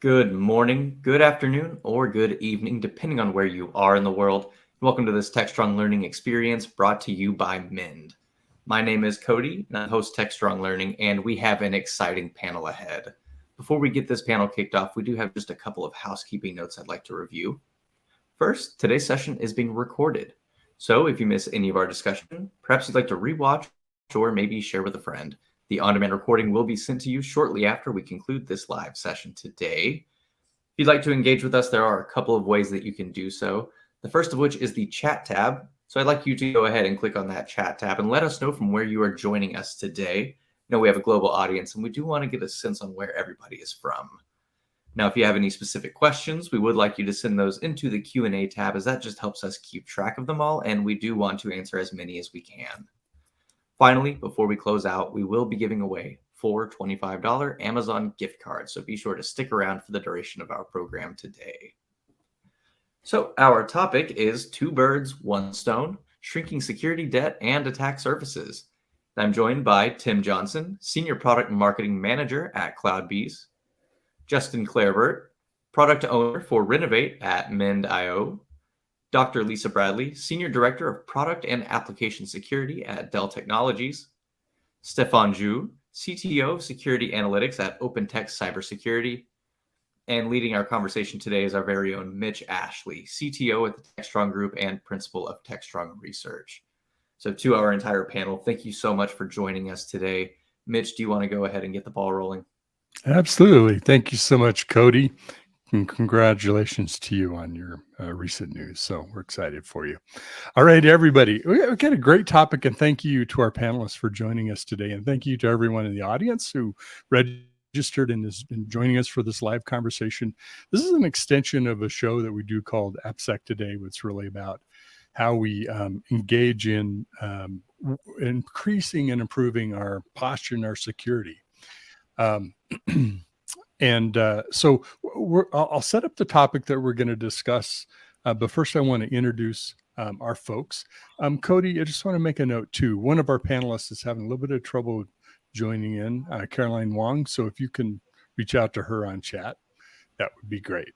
Good morning, good afternoon, or good evening, depending on where you are in the world. Welcome to this Techstrong Learning Experience brought to you by Mend. My name is Cody, and I host Techstrong Learning, and we have an exciting panel ahead. Before we get this panel kicked off, we do have just a couple of housekeeping notes I'd like to review. First, today's session is being recorded. So if you miss any of our discussion, perhaps you'd like to rewatch or maybe share with a friend. The on-demand recording will be sent to you shortly after we conclude this live session today. If you'd like to engage with us, there are a couple of ways that you can do so. The first of which is the chat tab. So I'd like you to go ahead and click on that chat tab and let us know from where you are joining us today. I know we have a global audience and we do want to get a sense on where everybody is from. Now, if you have any specific questions, we would like you to send those into the Q&A tab, as that just helps us keep track of them all, and we do want to answer as many as we can. Finally, before we close out, we will be giving away 4 $25 Amazon gift cards, so be sure to stick around for the duration of our program today. So our topic is two birds, one stone, shrinking security debt and attack surfaces. I'm joined by Tim Johnson, Senior Product Marketing Manager at CloudBees, Justin Clarebert, Product Owner for Renovate at Mend.io, Dr. Lisa Bradley, Senior Director of Product and Application Security at Dell Technologies, Stefan Zhu, CTO of Security Analytics at OpenText Cybersecurity, and leading our conversation today is our very own Mitch Ashley, CTO at the Techstrong Group and Principal of Techstrong Research. So to our entire panel, thank you so much for joining us today. Mitch, do you want to go ahead and get the ball rolling? Absolutely. Thank you so much, Cody. And congratulations to you on your recent news. So we're excited for you. All right, everybody. We've got a great topic, and thank you to our panelists for joining us today. And thank you to everyone in the audience who registered and has been joining us for this live conversation. This is an extension of a show that we do called AppSec Today, which is really about how we engage in increasing and improving our posture and our security. So I'll set up the topic that we're going to discuss. But first, I want to introduce our folks. Cody, I just want to make a note too. One of our panelists is having a little bit of trouble joining in, Caroline Wong. So if you can reach out to her on chat, that would be great.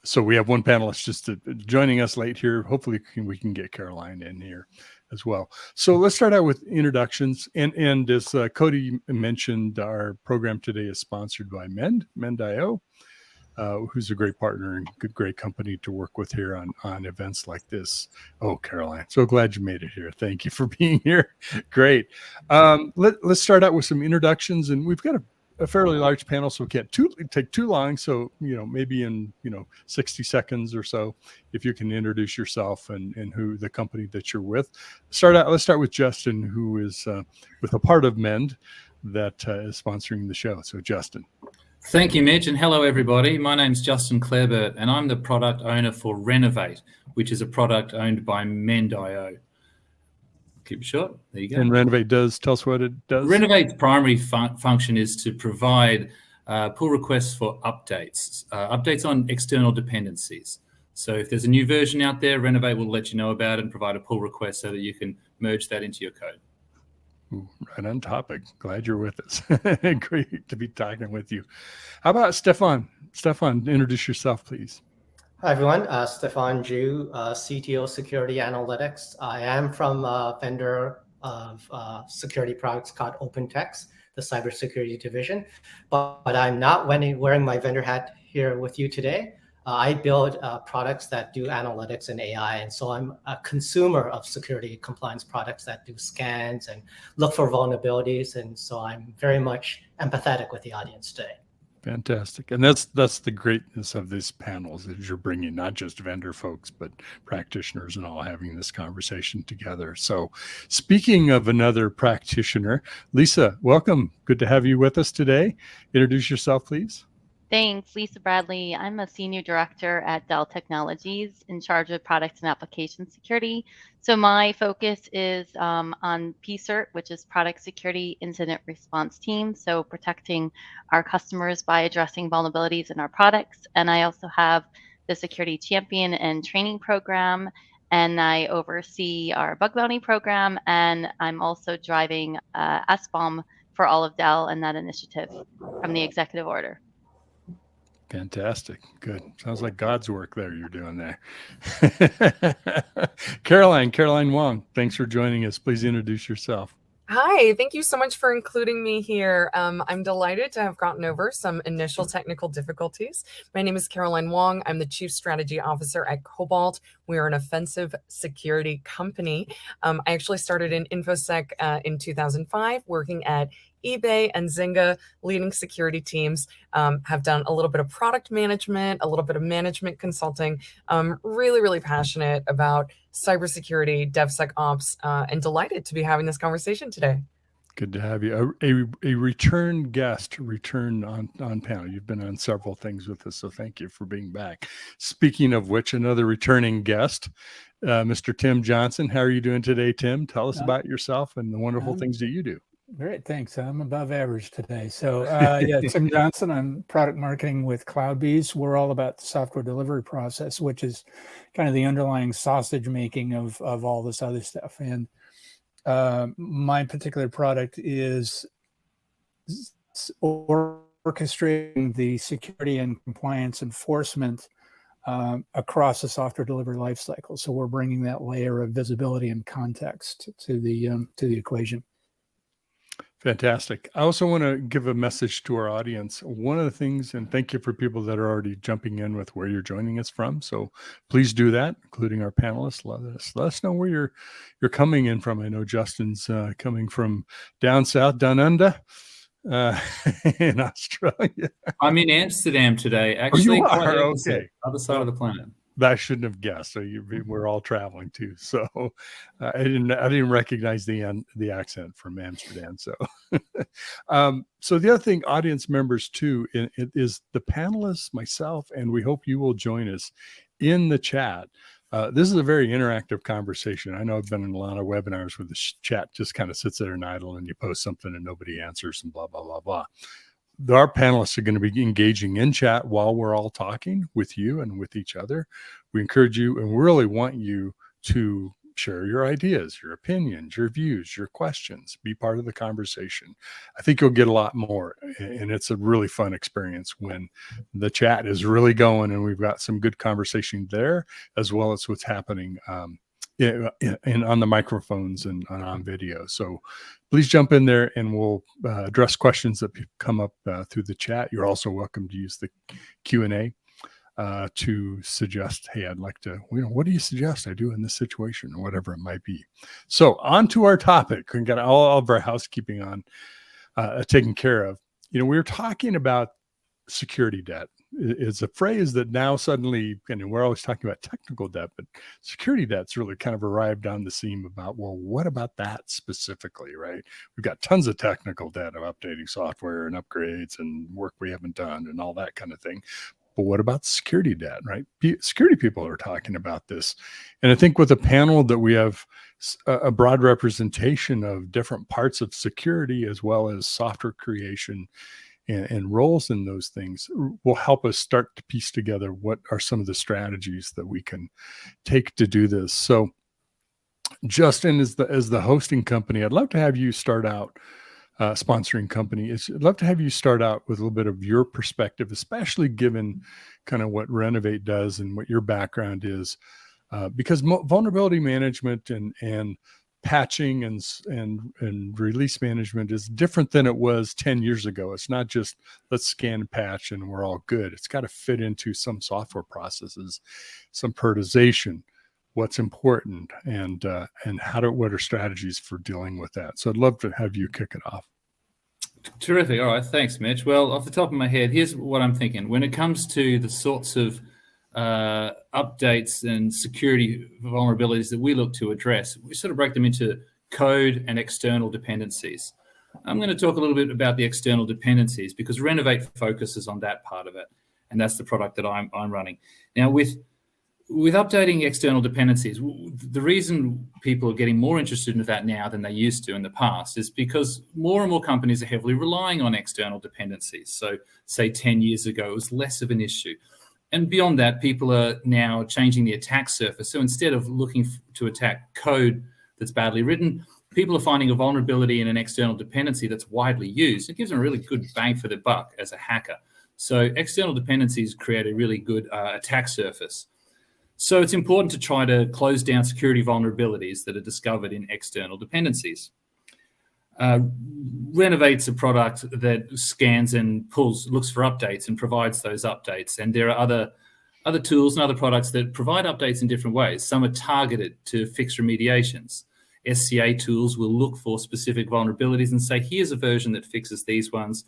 So we have one panelist just joining us late here. Hopefully we can get Caroline in here as well. So let's start out with introductions. And as Cody mentioned, our program today is sponsored by Mend.io, who's a great partner and great company to work with here on events like this. Oh, Caroline, so glad you made it here. Thank you for being here. Great. Let's start out with some introductions. And we've got a fairly large panel, so we can't take too long. So, maybe in, 60 seconds or so, if you can introduce yourself and who the company that you're with. Let's start with Justin, who is with a part of Mend that is sponsoring the show. So Justin. Thank you, Mitch, and hello, everybody. My name's Justin Clarebert, and I'm the product owner for Renovate, which is a product owned by Mend.io. Keep it short. There you go. And Renovate tell us what it does. Renovate's primary function is to provide pull requests for updates on external dependencies. So if there's a new version out there, Renovate will let you know about it and provide a pull request so that you can merge that into your code. Ooh, right on topic. Glad you're with us. Great to be talking with you. How about Stefan? Stefan, introduce yourself, please. Hi, everyone. Stefan Zhu, CTO Security Analytics. I am from a vendor of security products called OpenText, the cybersecurity division. But I'm not wearing my vendor hat here with you today. I build products that do analytics and AI. And so I'm a consumer of security compliance products that do scans and look for vulnerabilities. And so I'm very much empathetic with the audience today. Fantastic. And that's the greatness of these panels, is you're bringing not just vendor folks, but practitioners and all having this conversation together. So speaking of another practitioner, Lisa, welcome. Good to have you with us today. Introduce yourself, please. Thanks, Lisa Bradley. I'm a senior director at Dell Technologies in charge of product and application security. So my focus is on PSERT, which is Product Security Incident Response Team. So protecting our customers by addressing vulnerabilities in our products. And I also have the Security Champion and Training Program. And I oversee our bug bounty program. And I'm also driving SBOM for all of Dell and that initiative from the executive order. Fantastic. Good. Sounds like God's work there you're doing there. Caroline Wong, thanks for joining us. Please introduce yourself. Hi, thank you so much for including me here. I'm delighted to have gotten over some initial technical difficulties. My name is Caroline Wong. I'm the Chief Strategy Officer at Cobalt. We are an offensive security company. I actually started in InfoSec in 2005, working at eBay and Zynga, leading security teams, have done a little bit of product management, a little bit of management consulting. Really passionate about cybersecurity, DevSecOps, and delighted to be having this conversation today. Good to have you. A return guest, return on panel. You've been on several things with us, so thank you for being back. Speaking of which, another returning guest, Mr. Tim Johnson. How are you doing today, Tim? Tell us about yourself and the wonderful things that you do. Great, thanks. I'm above average today. So Tim Johnson, I'm product marketing with CloudBees. We're all about the software delivery process, which is kind of the underlying sausage making of all this other stuff. And my particular product is orchestrating the security and compliance enforcement across the software delivery lifecycle. So we're bringing that layer of visibility and context to the equation. Fantastic. I also want to give a message to our audience. One of the things, and thank you for people that are already jumping in with where you're joining us from. So please do that, including our panelists. Let us know where you're coming in from. I know Justin's coming from down south, down under, in Australia. I'm in Amsterdam today. Actually, you are? Okay. Other side of the planet. I shouldn't have guessed. So we're all traveling too. So I didn't recognize the accent from Amsterdam. So, so the other thing, audience members too, it is the panelists, myself, and we hope you will join us in the chat. This is a very interactive conversation. I know I've been in a lot of webinars where the chat just kind of sits there and idle, and you post something and nobody answers and blah blah blah blah. Our panelists are going to be engaging in chat while we're all talking with you and with each other. We encourage you and really want you to share your ideas, your opinions, your views, your questions, be part of the conversation. I think you'll get a lot more, and it's a really fun experience when the chat is really going and we've got some good conversation there, as well as what's happening and on the microphones and on video. So please jump in there and we'll address questions that come up through the chat. You're also welcome to use the Q&A to suggest, hey, I'd like to, what do you suggest I do in this situation, or whatever it might be. So on to our topic. We got all of our housekeeping on taken care of. We were talking about security debt. It's a phrase that now suddenly, and we're always talking about technical debt, but security debt's really kind of arrived on the scene about, well, what about that specifically, right? We've got tons of technical debt of updating software and upgrades and work we haven't done and all that kind of thing. But what about security debt, right? Security people are talking about this. And I think with a panel that we have a broad representation of different parts of security, as well as software creation and roles in those things, will help us start to piece together what are some of the strategies that we can take to do this. So Justin, as the hosting company, I'd love to have you start out, sponsoring company. I'd love to have you start out with a little bit of your perspective, especially given kind of what Renovate does and what your background is, because vulnerability management and patching and release management is different than it was 10 years ago. It's not just let's scan and patch and we're all good. It's got to fit into some software processes, some prioritization, what's important, and what are strategies for dealing with that. So I'd love to have you kick it off. Terrific. All right. Thanks, Mitch. Well, off the top of my head, here's what I'm thinking. When it comes to the sorts of updates and security vulnerabilities that we look to address, we sort of break them into code and external dependencies. I'm going to talk a little bit about the external dependencies because Renovate focuses on that part of it, and that's the product that I'm running. Now, with updating external dependencies, the reason people are getting more interested in that now than they used to in the past is because more and more companies are heavily relying on external dependencies. So say 10 years ago, it was less of an issue. And beyond that, people are now changing the attack surface. So instead of looking to attack code that's badly written, people are finding a vulnerability in an external dependency that's widely used. It gives them a really good bang for their buck as a hacker. So external dependencies create a really good attack surface. So it's important to try to close down security vulnerabilities that are discovered in external dependencies. Renovate's a product that scans and looks for updates and provides those updates. And there are other tools and other products that provide updates in different ways. Some are targeted to fix remediations. SCA tools will look for specific vulnerabilities and say, here's a version that fixes these ones,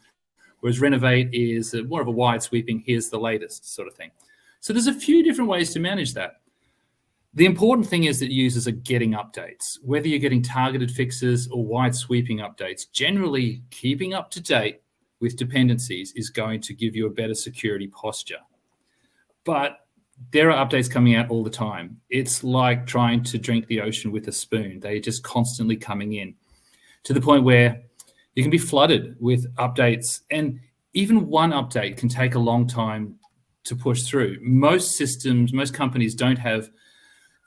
whereas Renovate is more of a wide sweeping, here's the latest sort of thing. So there's a few different ways to manage that. The important thing is that users are getting updates, whether you're getting targeted fixes or wide sweeping updates. Generally, keeping up to date with dependencies is going to give you a better security posture. But there are updates coming out all the time. It's like trying to drink the ocean with a spoon. They're just constantly coming in to the point where you can be flooded with updates. And even one update can take a long time to push through. Most systems, most companies don't have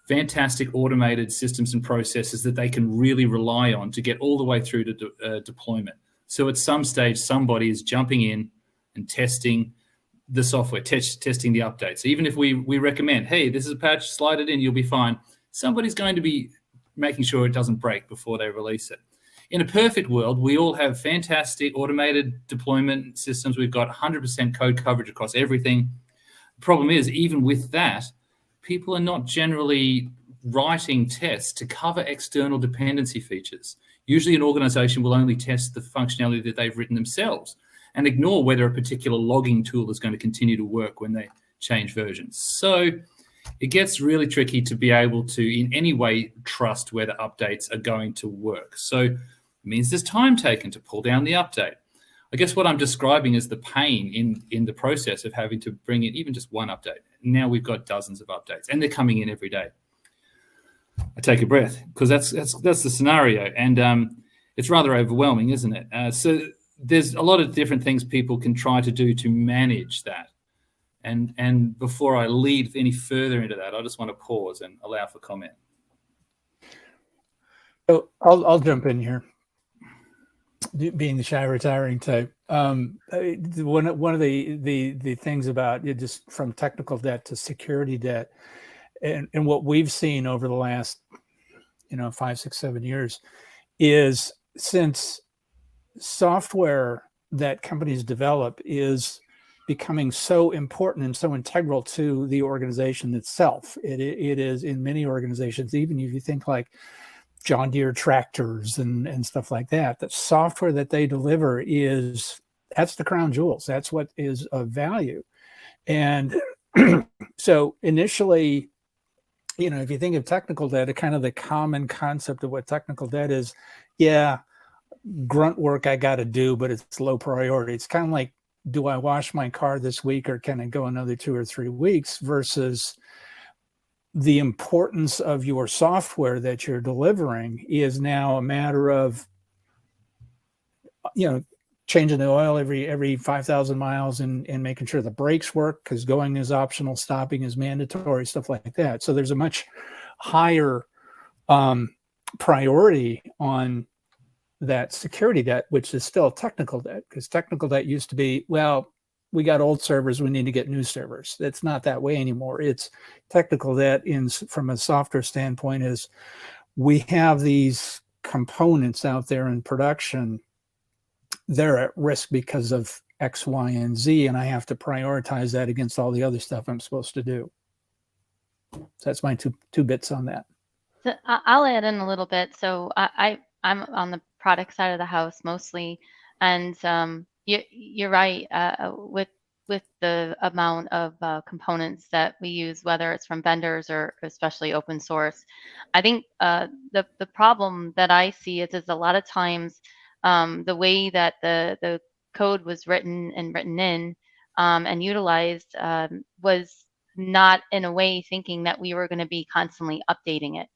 fantastic automated systems and processes that they can really rely on to get all the way through to deployment. So at some stage, somebody is jumping in and testing the software, testing the updates. Even if we recommend, hey, this is a patch, slide it in, you'll be fine. Somebody's going to be making sure it doesn't break before they release it. In a perfect world, we all have fantastic automated deployment systems. We've got 100% code coverage across everything. The problem is, even with that, people are not generally writing tests to cover external dependency features. Usually an organization will only test the functionality that they've written themselves and ignore whether a particular logging tool is going to continue to work when they change versions. So it gets really tricky to be able to in any way trust whether updates are going to work. So it means there's time taken to pull down the update. I guess what I'm describing is the pain in the process of having to bring in even just one update. Now we've got dozens of updates and they're coming in every day. I take a breath because that's the scenario, and it's rather overwhelming, isn't it? So there's a lot of different things people can try to do to manage that. And before I lead any further into that, I just want to pause and allow for comment. So I'll jump in here. Being the shy retiring type, one of the things about it, just from technical debt to security debt, and what we've seen over the last 5, 6, 7 years is, since software that companies develop is becoming so important and so integral to the organization itself. It is in many organizations, even if you think like John Deere tractors and stuff like that, the software that they deliver that's the crown jewels. That's what is of value. And so initially, if you think of technical debt, kind of the common concept of what technical debt is, grunt work I got to do, but it's low priority. It's kind of like, do I wash my car this week or can I go another 2 or 3 weeks, versus the importance of your software that you're delivering is now a matter of, changing the oil every 5,000 miles and making sure the brakes work, because going is optional, stopping is mandatory, stuff like that. So there's a much higher priority on that security debt, which is still technical debt, because technical debt used to be, well, we got old servers, we need to get new servers. It's not that way anymore. It's technical debt from a software standpoint is, we have these components out there in production, they're at risk because of X, Y, and Z, and I have to prioritize that against all the other stuff I'm supposed to do. So that's my two bits on that. So I'll add in a little bit. So I'm on the product side of the house mostly, and you're right with the amount of components that we use, whether it's from vendors or especially open source. I think the problem that I see is a lot of times the way that the code was written in and utilized was not in a way thinking that we were going to be constantly updating it.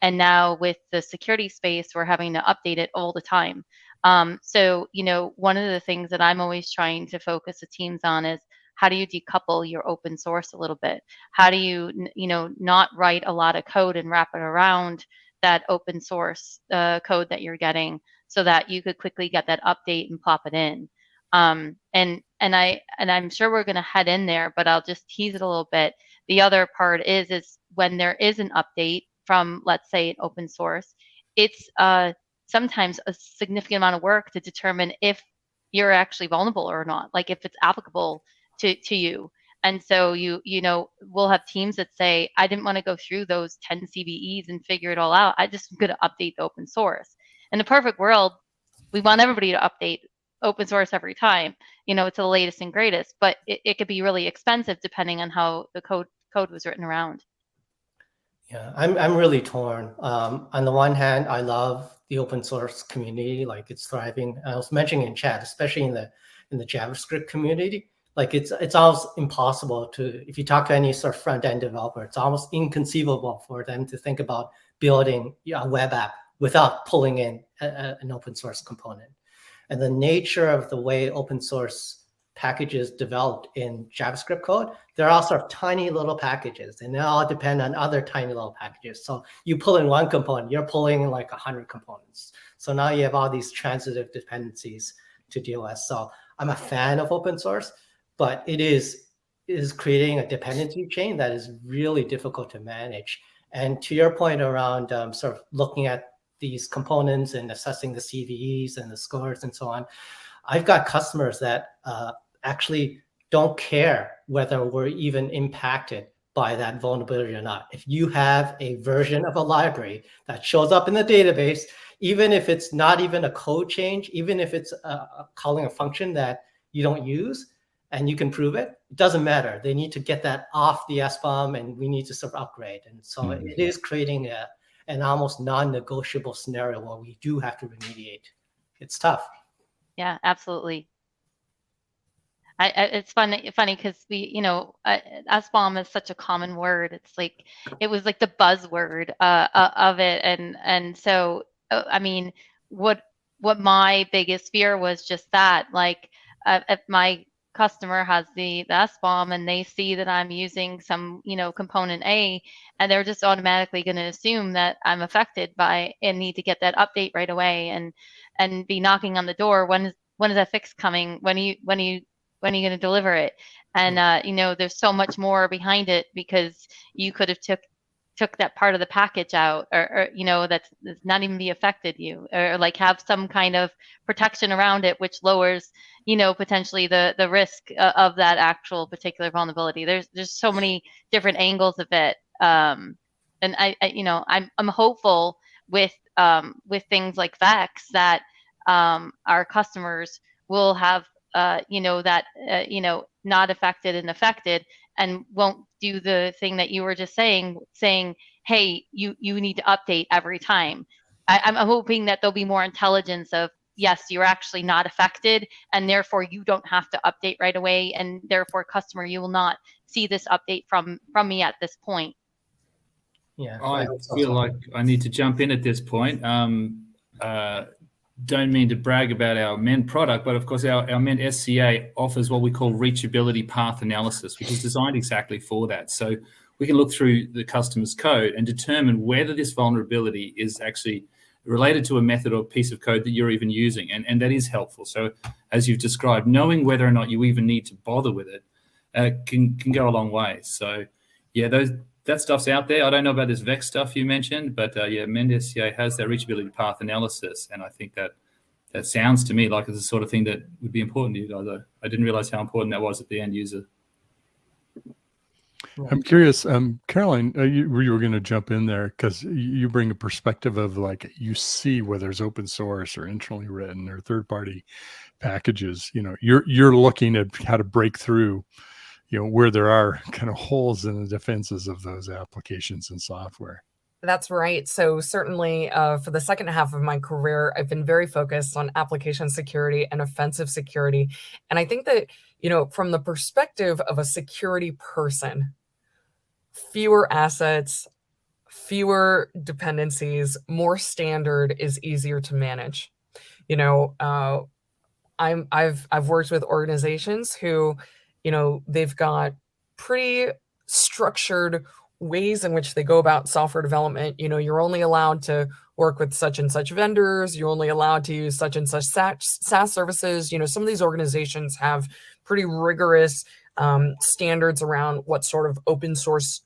And now with the security space, we're having to update it all the time. So, one of the things that I'm always trying to focus the teams on is, how do you decouple your open source a little bit? How do you, not write a lot of code and wrap it around that open source code that you're getting, so that you could quickly get that update and plop it in. And and I'm sure we're going to head in there, but I'll just tease it a little bit. The other part is when there is an update from, let's say, an open source, it's sometimes a significant amount of work to determine if you're actually vulnerable or not, like if it's applicable to you. And so you know, we'll have teams that say, I didn't want to go through those 10 CVEs and figure it all out. I just going to update the open source. In a perfect world, we want everybody to update open source every time, you know, it's the latest and greatest, but it could be really expensive depending on how the code was written around. Yeah, I'm really torn. On the one hand, I love the open source community, like it's thriving. I was mentioning in chat, especially in the JavaScript community, like it's almost impossible to, if you talk to any sort of front end developer, it's almost inconceivable for them to think about building a web app without pulling in an open source component. And the nature of the way open source packages developed in JavaScript code, they're all sort of tiny little packages, and they all depend on other tiny little packages. So you pull in one component, you're pulling in like 100 components. So now you have all these transitive dependencies to deal with. So I'm a fan of open source, but it is creating a dependency chain that is really difficult to manage. And to your point around sort of looking at these components and assessing the CVEs and the scores and so on, I've got customers that actually don't care whether we're even impacted by that vulnerability or not. If you have a version of a library that shows up in the database, even if it's not even a code change, even if it's calling a function that you don't use and you can prove it, it doesn't matter. They need to get that off the SBOM, and we need to sort of upgrade. And so it is creating an almost non-negotiable scenario where we do have to remediate. It's tough. Yeah, absolutely. It's funny because we, you know, SBOM is such a common word. It's like, it was like the buzzword of it. And so, I mean, what my biggest fear was just that, like, if my customer has the SBOM and they see that I'm using some, you know, component A, and they're just automatically going to assume that I'm affected by and need to get that update right away and be knocking on the door. When is that fix coming? When are you going to deliver it? And you know, there's so much more behind it, because you could have took that part of the package out, or you know, that's not even be affected you, or like have some kind of protection around it, which lowers, you know, potentially the risk of that actual particular vulnerability. There's so many different angles of it. And I you know, I'm hopeful with things like Vex that our customers will have you know, that you know, not affected and affected, and won't do the thing that you were just saying, hey, you need to update every time. I'm hoping that there'll be more intelligence of, yes, you're actually not affected, and therefore you don't have to update right away, and therefore, customer, you will not see this update from me at this point. Yeah, I feel like I need to jump in at this point. Don't mean to brag about our MEND product, but of course our MEND SCA offers what we call reachability path analysis, which is designed exactly for that. So we can look through the customer's code and determine whether this vulnerability is actually related to a method or piece of code that you're even using, and that is helpful. So as you've described, knowing whether or not you even need to bother with it can go a long way. So yeah, that stuff's out there. I don't know about this Vex stuff you mentioned, but yeah, MEND SCA has that reachability path analysis, and I think that sounds to me like it's the sort of thing that would be important to you guys. I didn't realize how important that was at the end user. I'm curious, Caroline, you were going to jump in there because you bring a perspective of, like, you see whether it's open source or internally written or third-party packages. You know, you're looking at how to break through, you know, where there are kind of holes in the defenses of those applications and software. That's right. So certainly for the second half of my career, I've been very focused on application security and offensive security. And I think that, you know, from the perspective of a security person, fewer assets, fewer dependencies, more standard is easier to manage. You know, I've worked with organizations who, you know, they've got pretty structured ways in which they go about software development. You know, you're only allowed to work with such and such vendors. You're only allowed to use such and such SaaS services. Some of these organizations have pretty rigorous standards around what sort of open source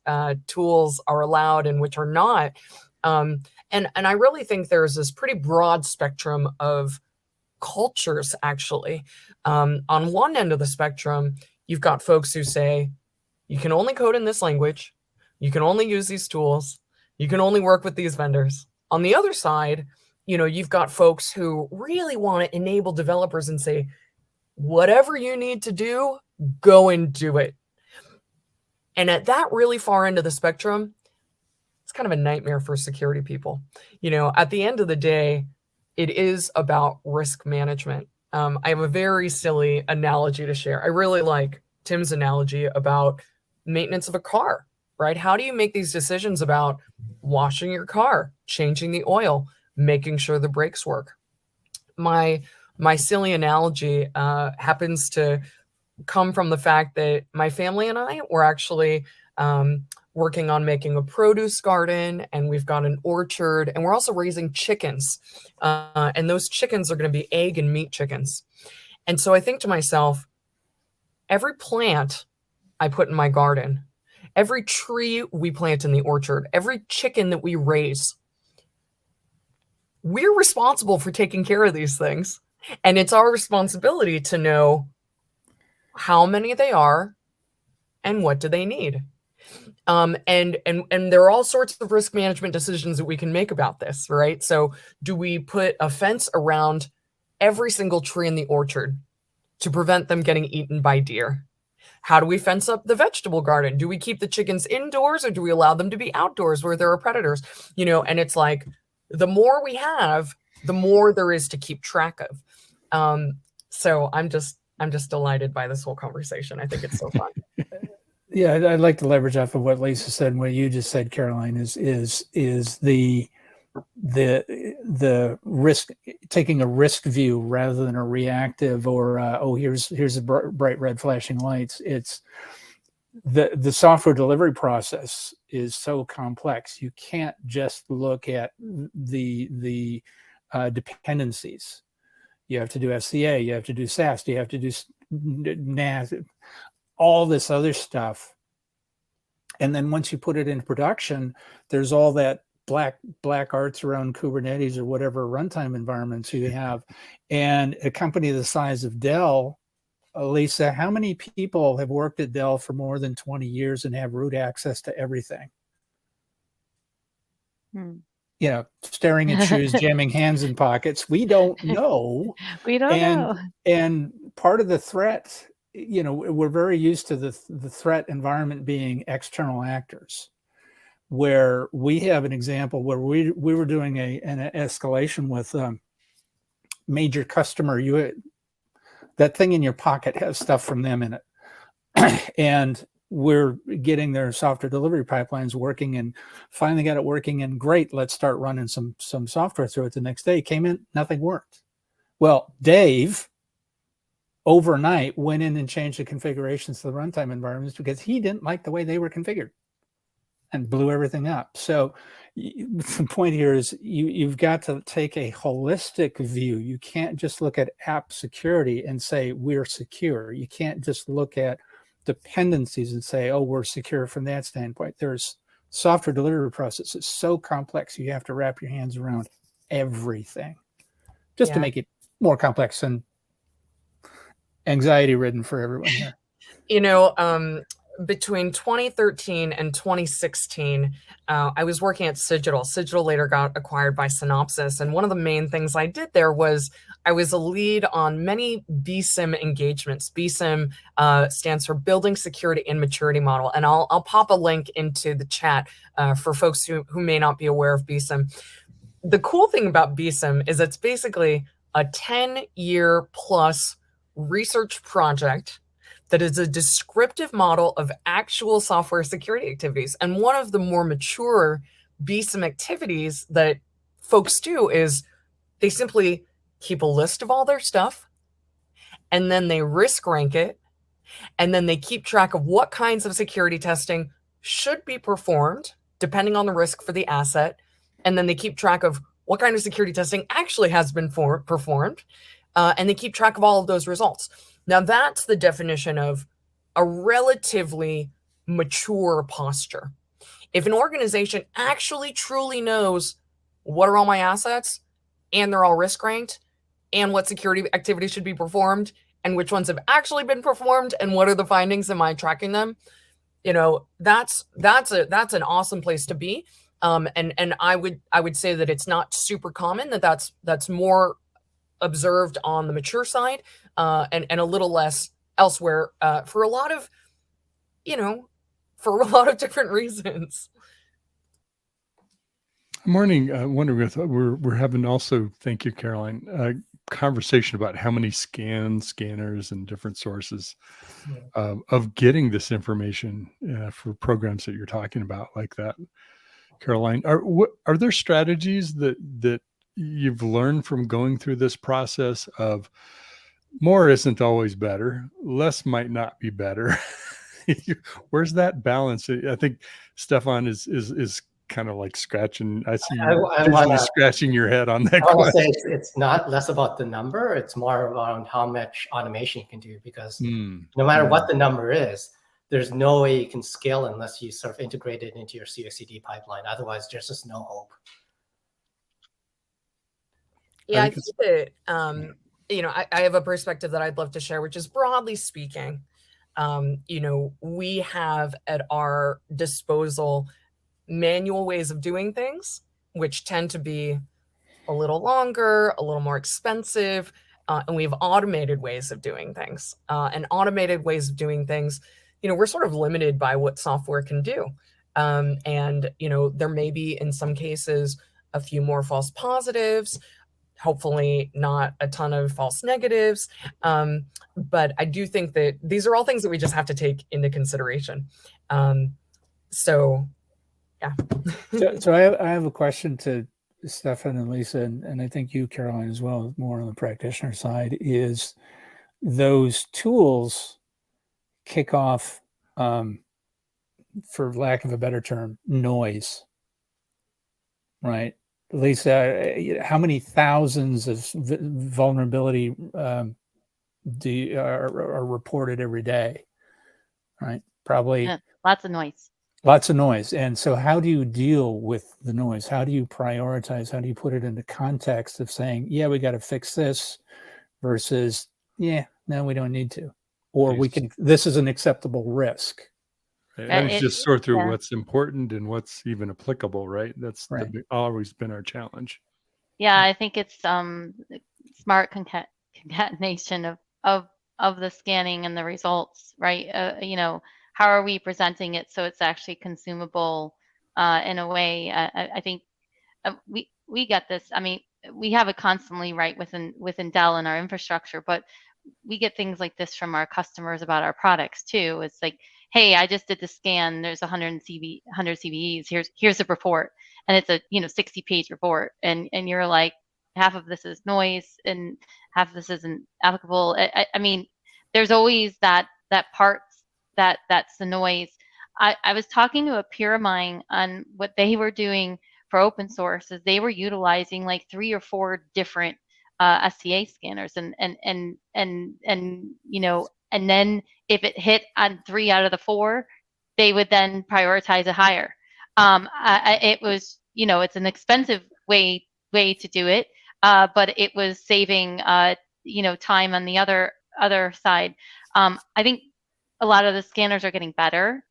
tools are allowed and which are not. And I really think there's this pretty broad spectrum of cultures, actually. On one end of the spectrum, you've got folks who say, you can only code in this language, you can only use these tools, you can only work with these vendors. On the other side, you've got folks who really want to enable developers and say, whatever you need to do, go and do it. And at that really far end of the spectrum, it's kind of a nightmare for security people. At the end of the day, it is about risk management. I have a very silly analogy to share. I really like Tim's analogy about maintenance of a car, right? How do you make these decisions about washing your car, changing the oil, making sure the brakes work? My silly analogy happens to come from the fact that my family and I were actually working on making a produce garden, and we've got an orchard, and we're also raising chickens. And those chickens are going to be egg and meat chickens. And so I think to myself, every plant I put in my garden, every tree we plant in the orchard, every chicken that we raise, we're responsible for taking care of these things. And it's our responsibility to know how many they are and what do they need. And there are all sorts of risk management decisions that we can make about this, right? So do we put a fence around every single tree in the orchard to prevent them getting eaten by deer? How do we fence up the vegetable garden? Do we keep the chickens indoors, or do we allow them to be outdoors where there are predators? And it's like, the more we have, the more there is to keep track of. So I'm just delighted by this whole conversation. I think it's so fun. Yeah, I'd like to leverage off of what Lisa said and what you just said, Caroline, is the risk, taking a risk view rather than a reactive or here's a bright red flashing lights. It's the software delivery process is so complex. You can't just look at the dependencies. You have to do SCA, you have to do SAST, you have to do NAS, all this other stuff. And then once you put it into production, there's all that black arts around Kubernetes or whatever runtime environments you have. And a company the size of Dell, Lisa, how many people have worked at Dell for more than 20 years and have root access to everything? Staring at shoes, jamming hands in pockets. We don't know. We don't know. And part of the threat, we're very used to the threat environment being external actors, where we have an example where we were doing an escalation with a major customer. That thing in your pocket has stuff from them in it. And we're getting their software delivery pipelines working, and finally got it working, and great, let's start running some software through it. The next day came in, nothing worked. Well, Dave overnight went in and changed the configurations to the runtime environments because he didn't like the way they were configured and blew everything up. So the point here is you've got to take a holistic view. You can't just look at app security and say we're secure. You can't just look at dependencies and say, oh, we're secure from that standpoint. There's software delivery process. It's so complex. You have to wrap your hands around everything just to make it more complex and anxiety ridden for everyone here. Between 2013 and 2016, I was working at Cigital. Cigital later got acquired by Synopsys. And one of the main things I did there was I was a lead on many BSIM engagements. BSIM stands for Building Security and Maturity Model. And I'll pop a link into the chat for folks who may not be aware of BSIM. The cool thing about BSIM is it's basically a 10-year plus research project that is a descriptive model of actual software security activities. And one of the more mature BSIM activities that folks do is they simply keep a list of all their stuff, and then they risk rank it, and then they keep track of what kinds of security testing should be performed depending on the risk for the asset, and then they keep track of what kind of security testing actually has been performed, and they keep track of all of those results. Now, that's the definition of a relatively mature posture. If an organization actually truly knows what are all my assets, and they're all risk ranked, and what security activities should be performed, and which ones have actually been performed, and what are the findings, am I tracking them? You know, that's an awesome place to be. And I would say that it's not super common, that's more observed on the mature side, and a little less elsewhere, for a lot of, for a lot of different reasons. Morning. Wondering if we're having also, thank you, Caroline, conversation about how many scanners and different sources of getting this information for programs that you're talking about like that. Caroline, are there strategies that you've learned from going through this process of more isn't always better, less might not be better? Where's that balance? I think Stefan is kind of like scratching. I see you scratching your head on that. I want to say it's not less about the number. It's more around how much automation you can do, because no matter what the number is, there's no way you can scale unless you sort of integrate it into your CI/CD pipeline. Otherwise, there's just no hope. Yeah, I think that, I have a perspective that I'd love to share, which is, broadly speaking, we have at our disposal manual ways of doing things, which tend to be a little longer, a little more expensive, and we have automated ways of doing things. And automated ways of doing things, we're sort of limited by what software can do. And there may be, in some cases, a few more false positives, hopefully not a ton of false negatives. But I do think that these are all things that we just have to take into consideration. So, yeah. So I have a question to Stefan and Lisa, and I think you, Caroline, as well, more on the practitioner side, is those tools kick off, for lack of a better term, noise, right? Lisa, how many thousands of vulnerability are reported every day, right? Probably lots of noise. Lots of noise. And so how do you deal with the noise? How do you prioritize? How do you put it into context of saying, yeah, we got to fix this, versus, yeah, no, we don't need to. Or this is an acceptable risk. And it's just sort through what's important and what's even applicable, right? That's always been our challenge. Yeah, I think it's smart concatenation of the scanning and the results, right? How are we presenting it so it's actually consumable in a way? I think we get this. I mean, we have it constantly, right, within Dell and our infrastructure, but we get things like this from our customers about our products too. It's like, hey, I just did the scan. There's 100 CVEs. Here's the report, and it's a 60-page report, and you're like, half of this is noise and half of this isn't applicable. I mean, there's always that part that's the noise. I was talking to a peer of mine on what they were doing for open source. Is they were utilizing like 3 or 4 different SCA scanners, and then if it hit on 3 out of the 4, they would then prioritize it higher. It was, it's an expensive way to do it, but it was saving time on the other side. I think a lot of the scanners are getting better,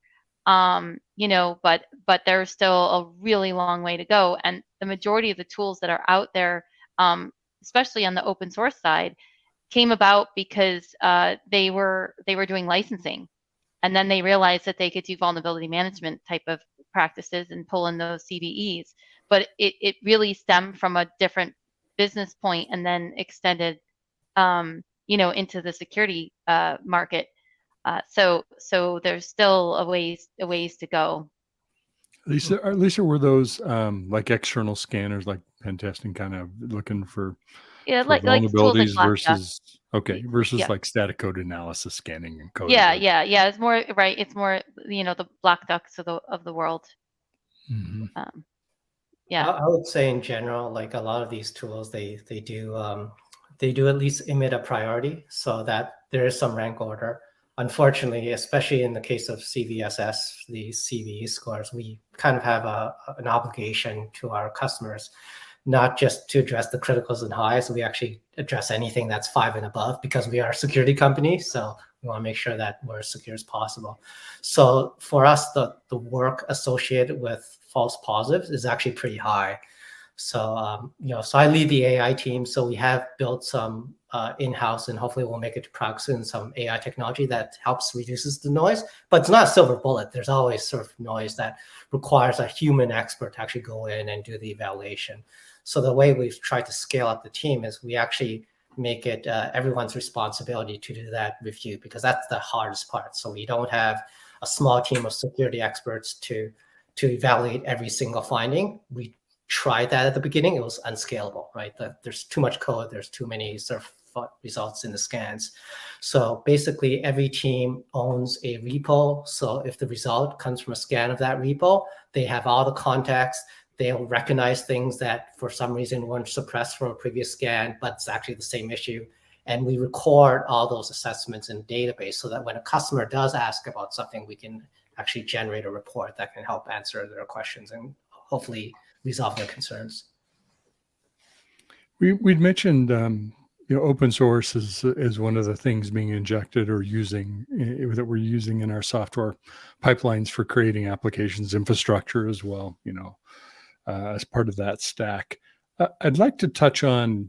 but there's still a really long way to go. And the majority of the tools that are out there, especially on the open source side, came about because they were doing licensing, and then they realized that they could do vulnerability management type of practices and pull in those CVEs. But it really stemmed from a different business point and then extended, into the security market. So there's still a ways to go. Lisa, were those like external scanners, like pen testing, kind of looking for vulnerabilities versus like static code analysis scanning and code? Yeah. It's more It's more the Black Ducks of the world. Mm-hmm. Yeah. I would say in general, like a lot of these tools, they do at least emit a priority so that there is some rank order. Unfortunately, especially in the case of CVSS, the CVE scores, we kind of have an obligation to our customers, not just to address the criticals and highs. We actually address anything that's 5 and above because we are a security company. So we want to make sure that we're as secure as possible. So for us, the work associated with false positives is actually pretty high. So, so I lead the AI team. So we have built some in-house, and hopefully we'll make it to product soon, some AI technology that helps reduces the noise, but it's not a silver bullet. There's always sort of noise that requires a human expert to actually go in and do the evaluation. So the way we've tried to scale up the team is we actually make it everyone's responsibility to do that review, because that's the hardest part. So we don't have a small team of security experts to evaluate every single finding. We tried that at the beginning. It was unscalable, right? There's too much code. There's too many sort of results in the scans. So basically every team owns a repo. So if the result comes from a scan of that repo, they have all the context. They'll recognize things that for some reason weren't suppressed from a previous scan, but it's actually the same issue. And we record all those assessments in a database so that when a customer does ask about something, we can actually generate a report that can help answer their questions and hopefully resolve their concerns. We'd mentioned open source is one of the things being injected or using that we're using in our software pipelines for creating applications infrastructure as well, as part of that stack. I'd like to touch on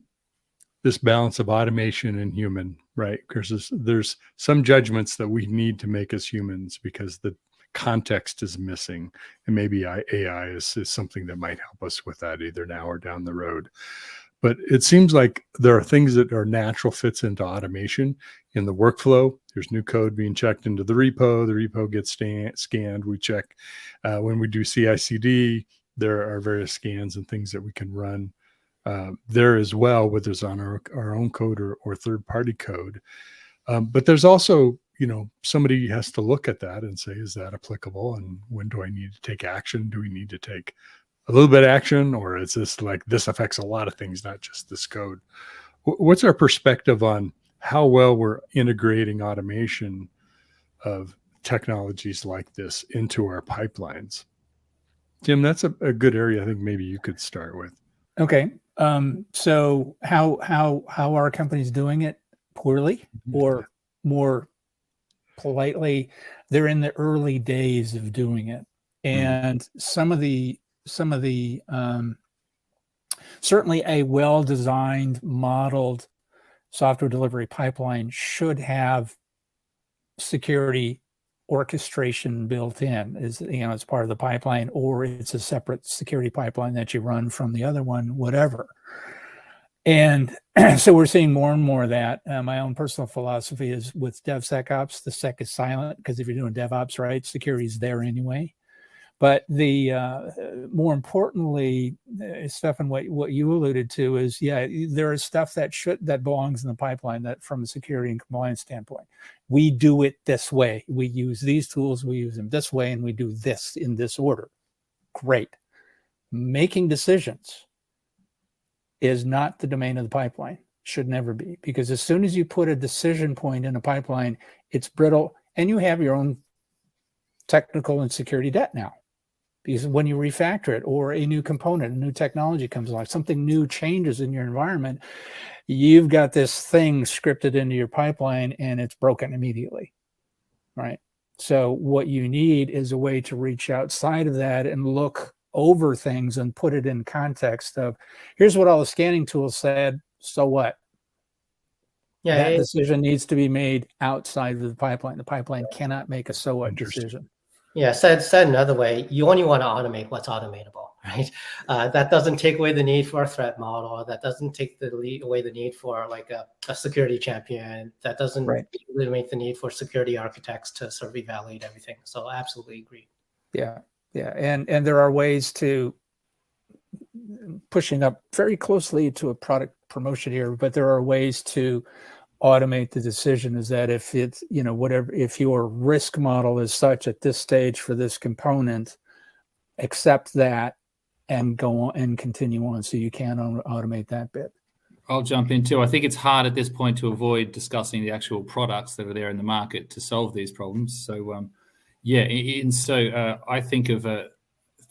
this balance of automation and human, right? Because there's some judgments that we need to make as humans because the context is missing, and maybe AI is something that might help us with that either now or down the road. But it seems like there are things that are natural fits into automation in the workflow. There's new code being checked into the repo gets scanned. We check when we do CI/CD, there are various scans and things that we can run there as well, whether it's on our own code or third-party code. But there's also, somebody has to look at that and say, is that applicable? And when do I need to take action? Do we need to take a little bit of action, or is this like this affects a lot of things, not just this code? What's our perspective on how well we're integrating automation of technologies like this into our pipelines? Tim, that's a good area I think maybe you could start with. Okay. So how are companies doing it? Poorly, or more politely, they're in the early days of doing it. And some of the certainly a well-designed, modeled software delivery pipeline should have security orchestration built in, as part of the pipeline, or it's a separate security pipeline that you run from the other one, whatever. And so we're seeing more and more of that. My own personal philosophy is with DevSecOps, the sec is silent, because if you're doing DevOps right, security is there anyway. But the more importantly, Stefan, what you alluded to is, there is stuff that belongs in the pipeline that from a security and compliance standpoint, we do it this way. We use these tools, we use them this way, and we do this in this order. Great. Making decisions is not the domain of the pipeline. Should never be, because as soon as you put a decision point in a pipeline, it's brittle, and you have your own technical and security debt now. Because when you refactor it, or a new component, a new technology comes along, something new changes in your environment, you've got this thing scripted into your pipeline and it's broken immediately, right? So what you need is a way to reach outside of that and look over things and put it in context of, here's what all the scanning tools said, so what? That decision needs to be made outside of the pipeline. The pipeline cannot make a so what decision. Yeah, said another way, you only want to automate what's automatable, right? That doesn't take away the need for a threat model. That doesn't take away the need for like a security champion. That doesn't eliminate the need for security architects to sort of evaluate everything. So I absolutely agree. Yeah. And there are ways to, pushing up very closely to a product promotion here, but there are ways to automate the decision. Is that if it's, if your risk model is such at this stage for this component, accept that and go on and continue on. So you can automate that bit. I'll jump in too. I think it's hard at this point to avoid discussing the actual products that are there in the market to solve these problems. So, I think of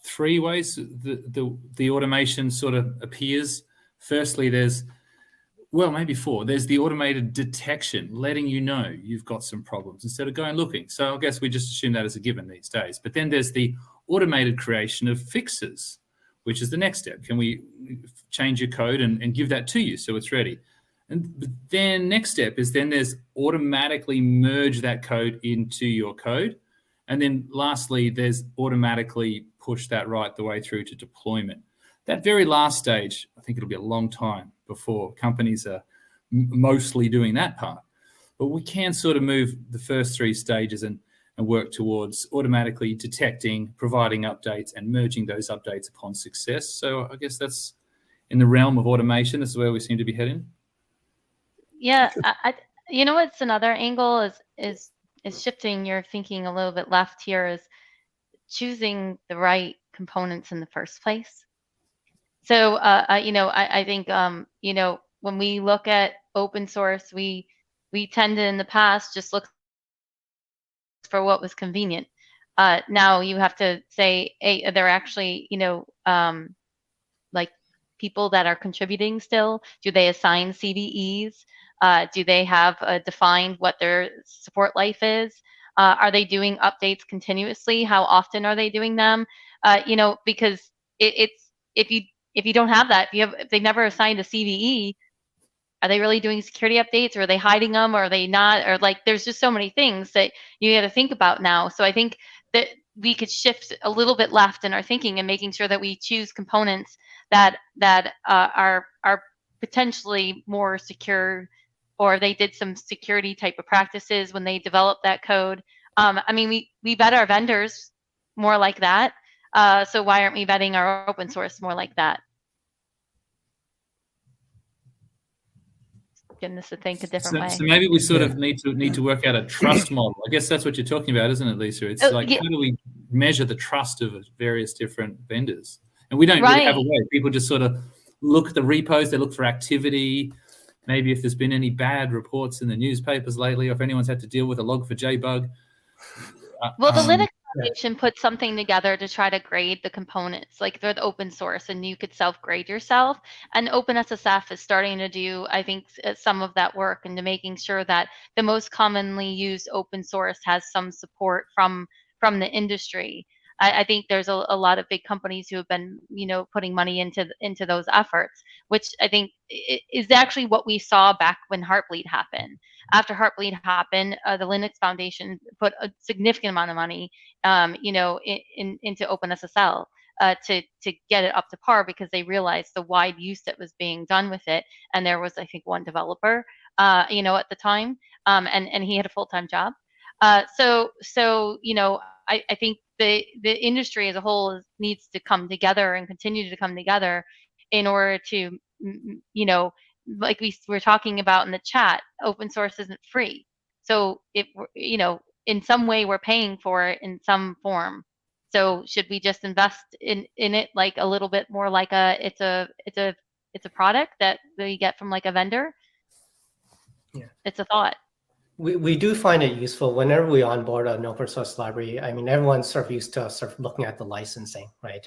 3 ways the automation sort of appears. Firstly, maybe 4. There's the automated detection, letting you know you've got some problems instead of going looking. So I guess we just assume that as a given these days. But then there's the automated creation of fixes, which is the next step. Can we change your code and give that to you so it's ready? And then next step is then there's automatically merge that code into your code. And then lastly, there's automatically push that right the way through to deployment. That very last stage, I think it'll be a long time before companies are mostly doing that part. But we can sort of move the first 3 stages and work towards automatically detecting, providing updates, and merging those updates upon success. So I guess that's in the realm of automation. This is where we seem to be heading. Yeah, you know what's another angle is shifting your thinking a little bit left here, is choosing the right components in the first place. So, I think, when we look at open source, we tend to in the past just look for what was convenient. Now you have to say, hey, are there actually, like people that are contributing still? Do they assign CVEs? Do they have defined what their support life is? Are they doing updates continuously? How often are they doing them? Because it's if you don't have that, if they never assigned a CVE, are they really doing security updates, or are they hiding them, or are they not? Or there's just so many things that you got to think about now. So I think that we could shift a little bit left in our thinking and making sure that we choose components that are potentially more secure, or they did some security type of practices when they developed that code. We vet our vendors more like that. So why aren't we vetting our open source more like that? Getting us to think a different way. So maybe we sort of need to work out a trust model. I guess that's what you're talking about, isn't it, Lisa? It's how do we measure the trust of various different vendors? And we don't really have a way. People just sort of look at the repos, they look for activity, maybe if there's been any bad reports in the newspapers lately, or if anyone's had to deal with a log4j bug. Well, the Linux Foundation put something together to try to grade the components, like they're the open source, and you could self-grade yourself. And OpenSSF is starting to do, I think, some of that work into making sure that the most commonly used open source has some support from the industry. I think there's a lot of big companies who have been, putting money into those efforts, which I think is actually what we saw back when Heartbleed happened. After Heartbleed happened, the Linux Foundation put a significant amount of money, into OpenSSL to get it up to par, because they realized the wide use that was being done with it. And there was, I think, one developer, at the time, and he had a full-time job. I think the industry as a whole needs to come together and continue to come together in order to, like we were talking about in the chat, open source isn't free. So if, in some way we're paying for it in some form. So should we just invest in it like a little bit more like it's a product that we get from like a vendor? Yeah. It's a thought. We do find it useful whenever we onboard an open source library. I mean, everyone's sort of used to sort of looking at the licensing, right?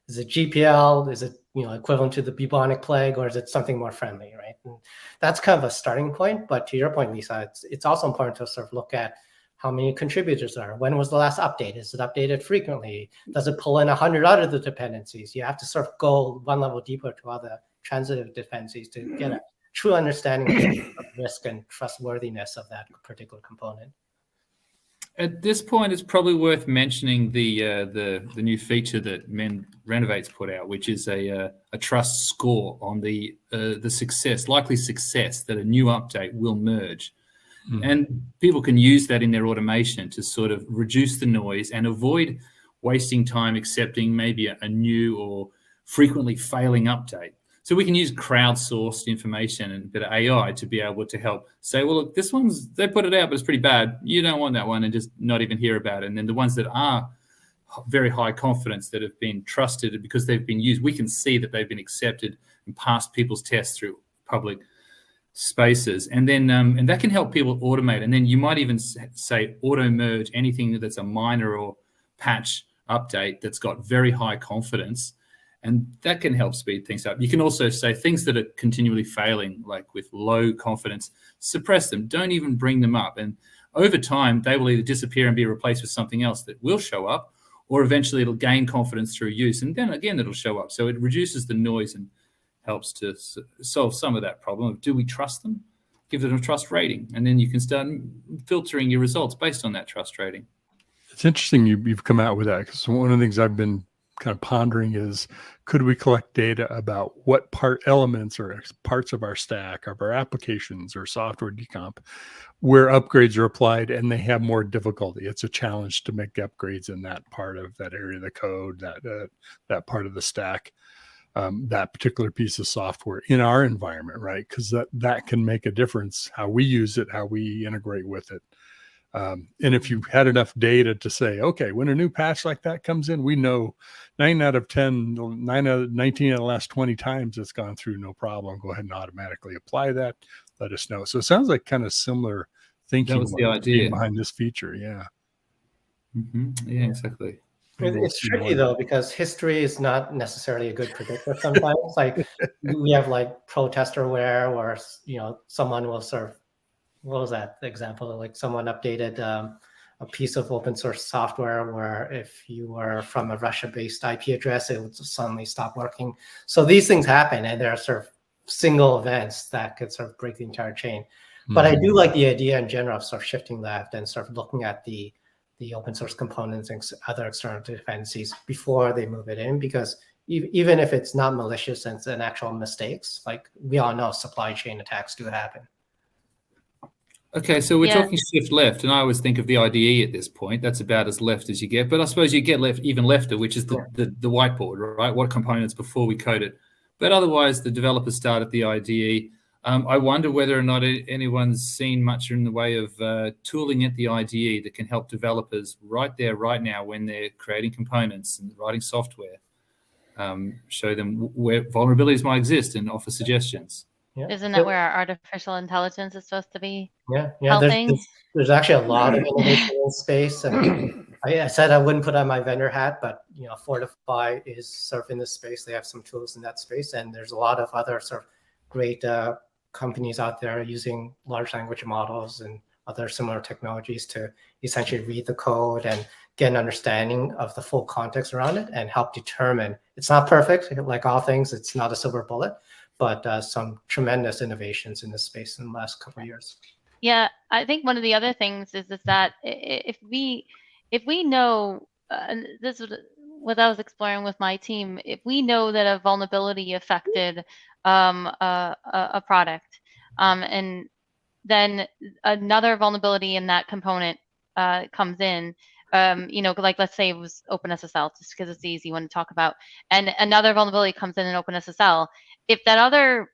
Is it GPL? Is it equivalent to the bubonic plague, or is it something more friendly, right? And that's kind of a starting point. But to your point, Lisa, it's also important to sort of look at how many contributors there are. When was the last update? Is it updated frequently? Does it pull in 100 out of the dependencies? You have to sort of go one level deeper to other transitive dependencies to get a true understanding of risk and trustworthiness of that particular component. At this point, it's probably worth mentioning the new feature that Renovate's put out, which is a trust score on the likely success that a new update will merge. And people can use that in their automation to sort of reduce the noise and avoid wasting time accepting maybe a new or frequently failing update. So we can use crowdsourced information and a bit of AI to be able to help say, well, look, this one's, they put it out, but it's pretty bad. You don't want that one, and just not even hear about it. And then the ones that are very high confidence that have been trusted because they've been used. We can see that they've been accepted and passed people's tests through public spaces, and then and that can help people automate. And then you might even say auto merge anything that's a minor or patch update that's got very high confidence, and that can help speed things up. You can also say things that are continually failing, like with low confidence, suppress them, don't even bring them up, and over time they will either disappear and be replaced with something else that will show up, or eventually it'll gain confidence through use, and then again it'll show up. So it reduces the noise and helps to solve some of that problem of, do we trust them? Give them a trust rating, and then you can start filtering your results based on that trust rating. It's interesting you've come out with that, because one of the things I've been kind of pondering is, could we collect data about what elements or parts of our stack, of our applications or software decomp, where upgrades are applied and they have more difficulty? It's a challenge to make upgrades in that part of that area of the code, that part of the stack. That particular piece of software in our environment, right? Because that can make a difference, how we use it, how we integrate with it. And if you had enough data to say, okay, when a new patch like that comes in, we know 19 out of the last 20 times it's gone through no problem. Go ahead and automatically apply that. Let us know. So it sounds like kind of similar thinking. That was the idea behind this feature. Yeah. Mm-hmm. Yeah, exactly. It's tricky though, because history is not necessarily a good predictor sometimes. Like we have like protesterware where, someone will what was that example? Like someone updated a piece of open source software where if you were from a Russia-based IP address, it would suddenly stop working. So these things happen, and there are sort of single events that could sort of break the entire chain. But I do like the idea in general of sort of shifting left and sort of looking at the open source components and other external dependencies before they move it in, because even if it's not malicious and it's an actual mistakes, like we all know supply chain attacks do happen. Okay, so we're talking shift left, and I always think of the IDE at this point. That's about as left as you get, but I suppose you get even lefter, which is the whiteboard, right? What components before we code it. But otherwise, the developers start at the IDE. I wonder whether or not anyone's seen much in the way of tooling at the IDE that can help developers right there, right now, when they're creating components and writing software, show them where vulnerabilities might exist and offer suggestions. Yeah. Isn't that where our artificial intelligence is supposed to be? Yeah. Helping? There's actually a lot of innovation in space, and I said I wouldn't put on my vendor hat, but Fortify is sort of in this space. They have some tools in that space, and there's a lot of other sort of great companies out there using large language models and other similar technologies to essentially read the code and get an understanding of the full context around it and help determine. It's not perfect, like all things. It's not a silver bullet, but some tremendous innovations in this space in the last couple of years. Yeah, I think one of the other things is that if we know, and this is what I was exploring with my team, if we know that a vulnerability affected a product, and then another vulnerability in that component comes in, like let's say it was OpenSSL, just because it's the easy one to talk about, and another vulnerability comes in OpenSSL. If that other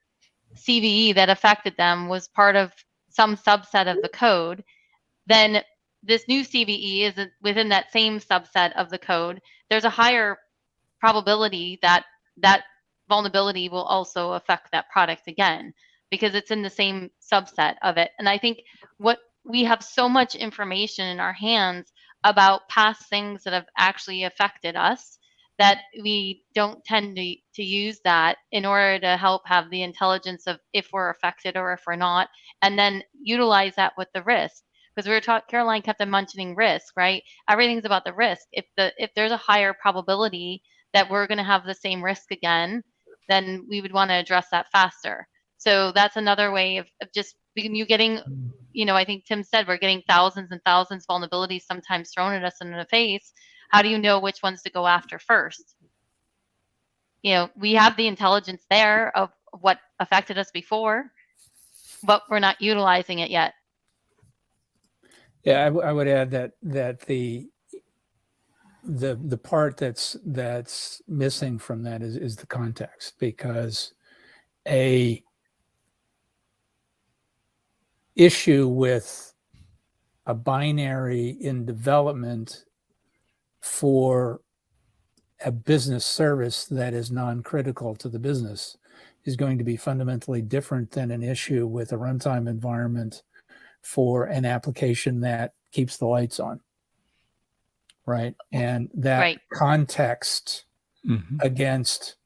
CVE that affected them was part of some subset of the code, then this new CVE is within that same subset of the code. There's a higher probability that that vulnerability will also affect that product again, because it's in the same subset of it. And I think what we have so much information in our hands about past things that have actually affected us that we don't tend to use that in order to help have the intelligence of if we're affected or if we're not, and then utilize that with the risk. Because we were talking, Caroline kept on mentioning risk, right? Everything's about the risk. If there's a higher probability that we're going to have the same risk again, then we would want to address that faster. So that's another way of just you getting, I think Tim said we're getting thousands and thousands of vulnerabilities sometimes thrown at us in the face. How do you know which ones to go after first? We have the intelligence there of what affected us before, but we're not utilizing it yet. Yeah, I would add that the part that's missing from that is the context, because a issue with a binary in development for a business service that is non-critical to the business is going to be fundamentally different than an issue with a runtime environment for an application that keeps the lights on. Right. And that context against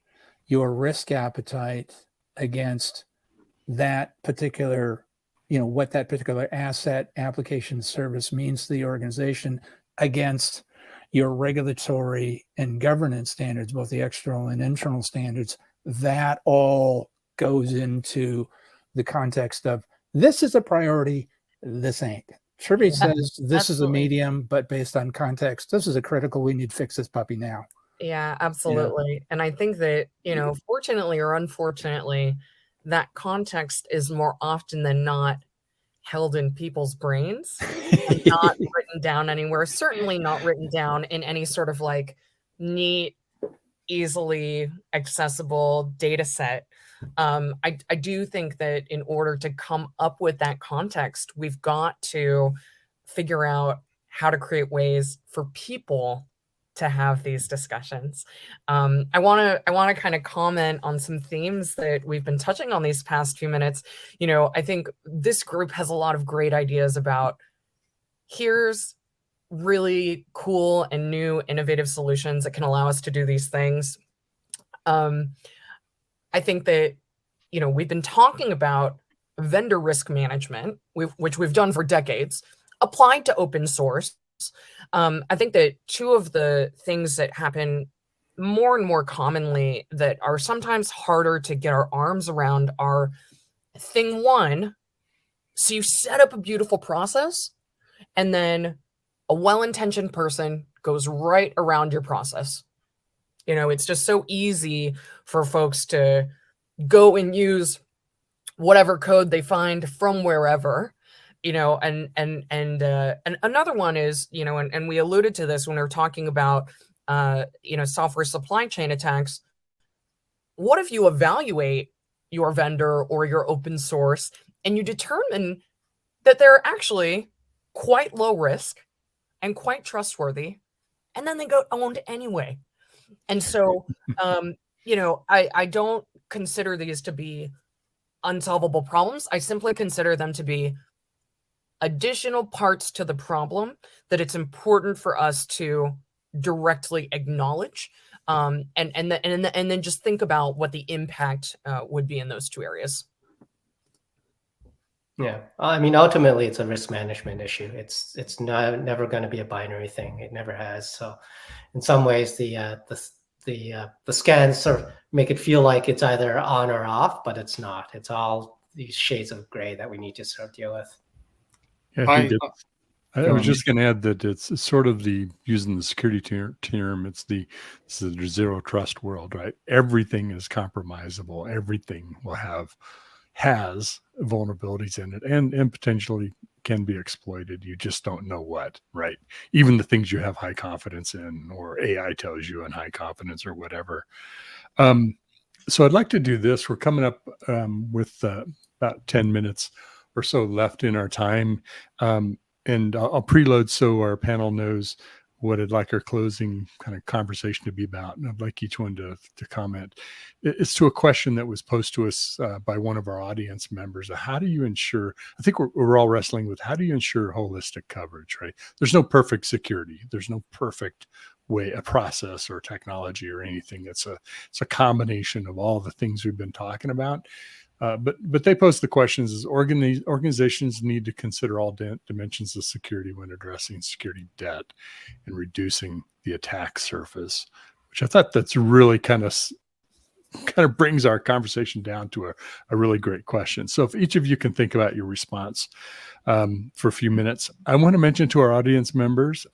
your risk appetite, against that particular, what that particular asset, application, service means to the organization, against your regulatory and governance standards, both the external and internal standards, that all goes into the context of this is a priority, this ain't. Trivia says this is a medium, but based on context, this is a critical, we need to fix this puppy now. Yeah, absolutely. And I think that, fortunately or unfortunately, that context is more often than not held in people's brains and not written down anywhere, certainly not written down in any sort of like neat, easily accessible data set. I do think that in order to come up with that context, we've got to figure out how to create ways for people to have these discussions. I want to kind of comment on some themes that we've been touching on these past few minutes. I think this group has a lot of great ideas about here's really cool and new innovative solutions that can allow us to do these things. I think that, we've been talking about vendor risk management, which we've done for decades, applied to open source. I think that two of the things that happen more and more commonly that are sometimes harder to get our arms around are thing one. So you set up a beautiful process and then a well-intentioned person goes right around your process. It's just so easy for folks to go and use whatever code they find from wherever, and another one is, and we alluded to this when we were talking about, software supply chain attacks. What if you evaluate your vendor or your open source and you determine that they're actually quite low risk and quite trustworthy, and then they got owned anyway? And so, I don't consider these to be unsolvable problems. I simply consider them to be additional parts to the problem that it's important for us to directly acknowledge, and then just think about what the impact would be in those two areas. Yeah, I mean, ultimately, it's a risk management issue. It's never going to be a binary thing. It never has. So, in some ways, the scans sort of make it feel like it's either on or off, but it's not. It's all these shades of gray that we need to sort of deal with. Yeah, I was just going to add that it's sort of using the security term, it's the zero trust world, right? Everything is compromisable. Everything has vulnerabilities in it and potentially can be exploited. You just don't know what, right? Even the things you have high confidence in, or AI tells you in high confidence or whatever. So I'd like to do this. We're coming up with about 10 minutes or so left in our time. And I'll preload so our panel knows what I'd like our closing kind of conversation to be about. And I'd like each one to comment. It's to a question that was posed to us by one of our audience members. How do you ensure, I think we're all wrestling with, how do you ensure holistic coverage, right? There's no perfect security. There's no perfect way, a process or technology or anything. It's a combination of all the things we've been talking about. But they pose the questions: is organizations need to consider all dimensions of security when addressing security debt and reducing the attack surface, which I thought that's really kind of brings our conversation down to a really great question. So if each of you can think about your response for a few minutes. I want to mention to our audience members,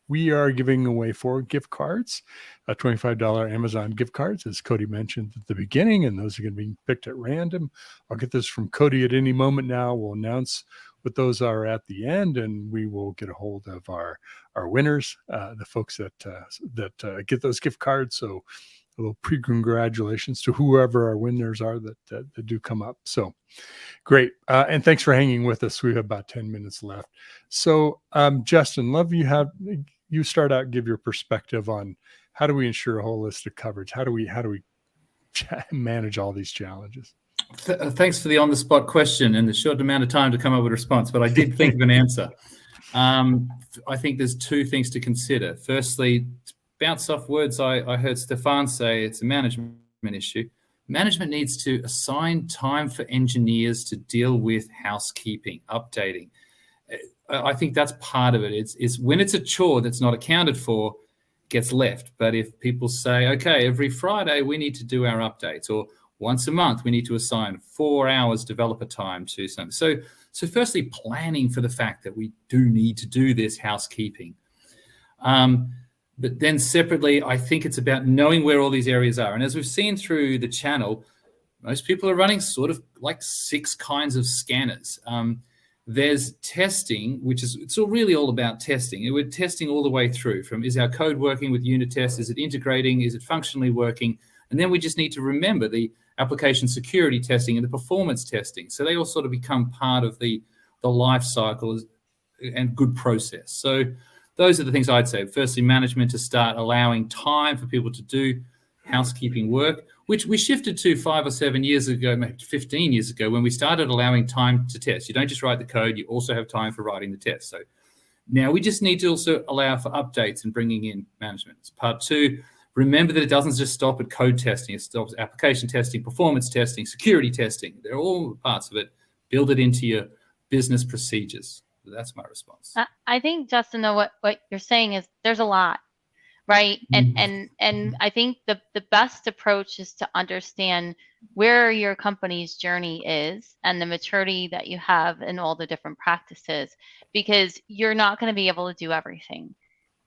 we are giving away 4 gift cards, $25 Amazon gift cards, as Cody mentioned at the beginning, and those are going to be picked at random. I'll get this from Cody at any moment now. We'll announce what those are at the end, and we will get a hold of our winners, the folks that get those gift cards. So a little pre-congratulations to whoever our winners are that do come up. So great. And thanks for hanging with us. We have about 10 minutes left. So Justin, love you you start out and give your perspective on how do we ensure holistic coverage? How do we manage all these challenges? Thanks for the on-the-spot question and the short amount of time to come up with a response, but I did think of an answer. I think there's two things to consider. Firstly, bounce off words I heard Stefan say, it's a management issue. Management needs to assign time for engineers to deal with housekeeping, updating. I think that's part of it. It's when it's a chore that's not accounted for, gets left. But if people say, okay, every Friday we need to do our updates, or once a month we need to assign 4 hours developer time to something. So firstly, planning for the fact that we do need to do this housekeeping. But then separately, I think it's about knowing where all these areas are. And as we've seen through the channel, most people are running sort of like 6 kinds of scanners. There's testing, which is, it's really all about testing. We're testing all the way through from, is our code working with unit tests? Is it integrating? Is it functionally working? And then we just need to remember the application security testing and the performance testing. So they all sort of become part of the life cycle and good process. So those are the things I'd say. Firstly, management to start allowing time for people to do housekeeping work, which we shifted to 5 or 7 years ago, maybe 15 years ago, when we started allowing time to test. You don't just write the code, you also have time for writing the test. So now we just need to also allow for updates and bringing in management. It's part 2. Remember that it doesn't just stop at code testing. It stops application testing, performance testing, security testing. They're all parts of it. Build it into your business procedures. So that's my response. I think, Justin, though, what you're saying is there's a lot, right? And I think the best approach is to understand where your company's journey is and the maturity that you have in all the different practices, because you're not going to be able to do everything.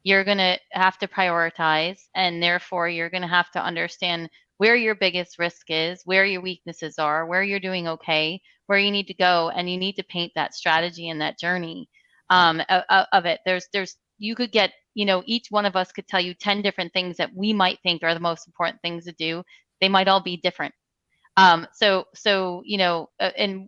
You're going to have to prioritize, and therefore you're going to have to understand where your biggest risk is, where your weaknesses are, where you're doing okay, where you need to go, and you need to paint that strategy and that journey of it. You could get, each one of us could tell you 10 different things that we might think are the most important things to do. They might all be different. And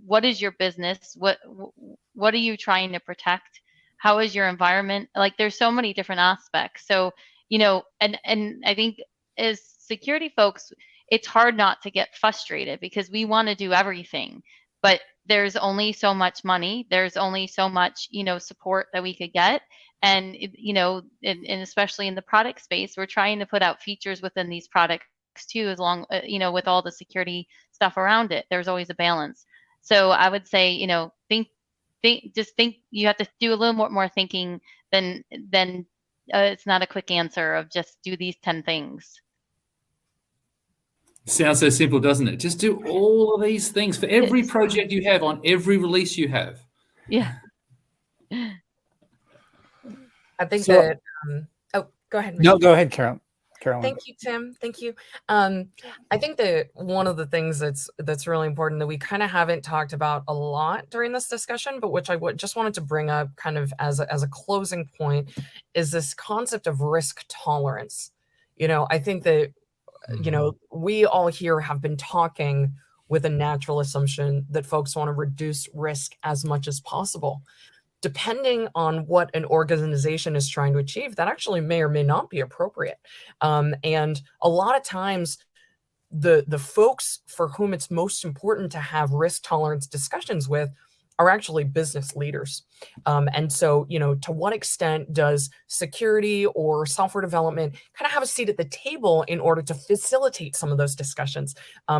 what is your business? What are you trying to protect? How is your environment? Like, there's so many different aspects. So, and I think as security folks, it's hard not to get frustrated because we want to do everything, but there's only so much money. There's only so much, support that we could get. And, and especially in the product space, we're trying to put out features within these products too, as long, with all the security stuff around it. There's always a balance. So I would say, think you have to do a little more thinking than it's not a quick answer of just do these 10 things. Sounds so simple, doesn't it? Just do all of these things for every project you have, on every release you have. Yeah. I think that, go ahead. No, go ahead, Caroline. Thank you, Tim. Thank you. I think that one of the things that's really important that we kind of haven't talked about a lot during this discussion, but which I just wanted to bring up kind of as a closing point, is this concept of risk tolerance. I think that, we all here have been talking with a natural assumption that folks want to reduce risk as much as possible. Depending on what an organization is trying to achieve, that actually may or may not be appropriate. And a lot of times, the folks for whom it's most important to have risk tolerance discussions with are actually business leaders. And so, to what extent does security or software development kind of have a seat at the table in order to facilitate some of those discussions?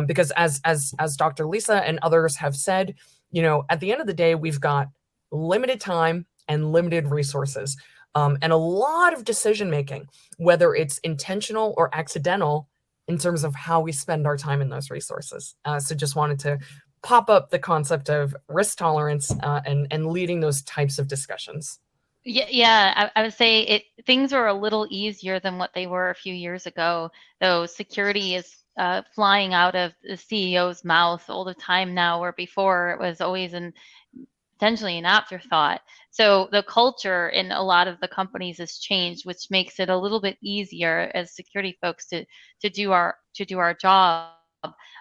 Because as Dr. Lisa and others have said, at the end of the day, we've got limited time and limited resources, and a lot of decision making, whether it's intentional or accidental, in terms of how we spend our time in those resources. So just wanted to pop up the concept of risk tolerance and leading those types of discussions. Yeah, I would say things are a little easier than what they were a few years ago, though security is flying out of the CEO's mouth all the time now, where before it was always potentially an afterthought. So the culture in a lot of the companies has changed, which makes it a little bit easier as security folks to do our job.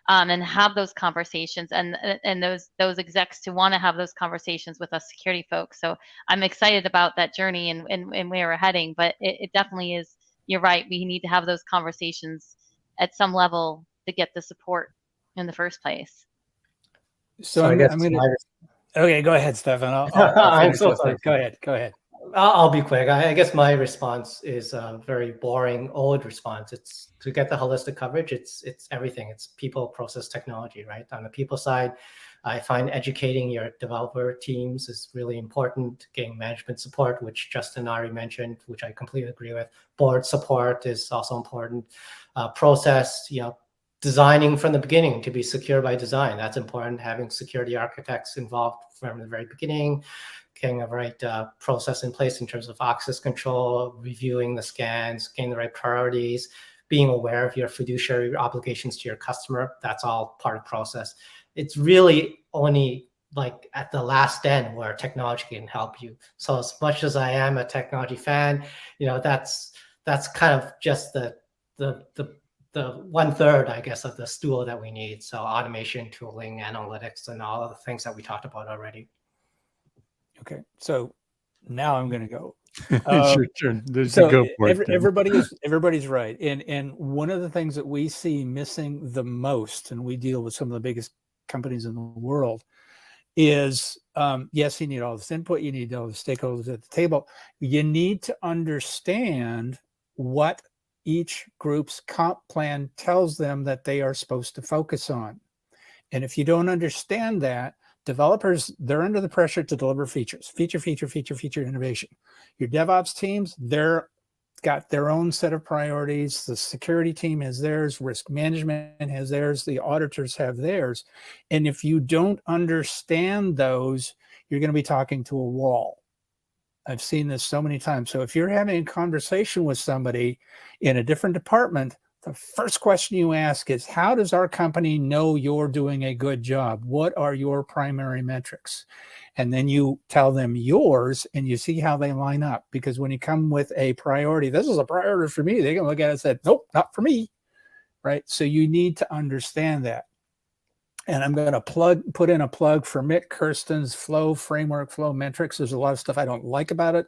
and have those conversations, and those execs to want to have those conversations with us security folks. So I'm excited about that journey and where we're heading. But it definitely is. You're right. We need to have those conversations at some level to get the support in the first place. So I guess I'm going to. Okay, go ahead, Stefan. I'll I'm finish so with sorry. that. Go ahead. I'll be quick. I guess my response is a very boring, old response. It's to get the holistic coverage. It's everything. It's people, process, technology, right? On the people side, I find educating your developer teams is really important. Getting management support, which Justin already mentioned, which I completely agree with. Board support is also important. Process, designing from the beginning to be secure by design. That's important. Having security architects involved from the very beginning, getting the right process in place in terms of access control, reviewing the scans, getting the right priorities, being aware of your fiduciary obligations to your customer. That's all part of process. It's really only like at the last end where technology can help you. So as much as I am a technology fan, that's kind of just the 1/3, I guess, of the stool that we need. So automation, tooling, analytics, and all of the things that we talked about already. Okay, so now I'm going to go. It's your turn. So go for it, everybody's right, and one of the things that we see missing the most, and we deal with some of the biggest companies in the world, is yes, you need all this input, you need all the stakeholders at the table. You need to understand what each group's comp plan tells them that they are supposed to focus on. And if you don't understand that, developers, they're under the pressure to deliver features, feature innovation. Your DevOps teams, they're got their own set of priorities. The security team has theirs, risk management has theirs, the auditors have theirs. And if you don't understand those, you're going to be talking to a wall. I've seen this so many times. So if you're having a conversation with somebody in a different department, the first question you ask is, how does our company know you're doing a good job? What are your primary metrics? And then you tell them yours and you see how they line up. Because when you come with a priority, this is a priority for me, they can look at it and say, nope, not for me, right? So you need to understand that. And I'm going to put in a plug for Mick Kirsten's Flow Framework, Flow Metrics. There's a lot of stuff I don't like about it,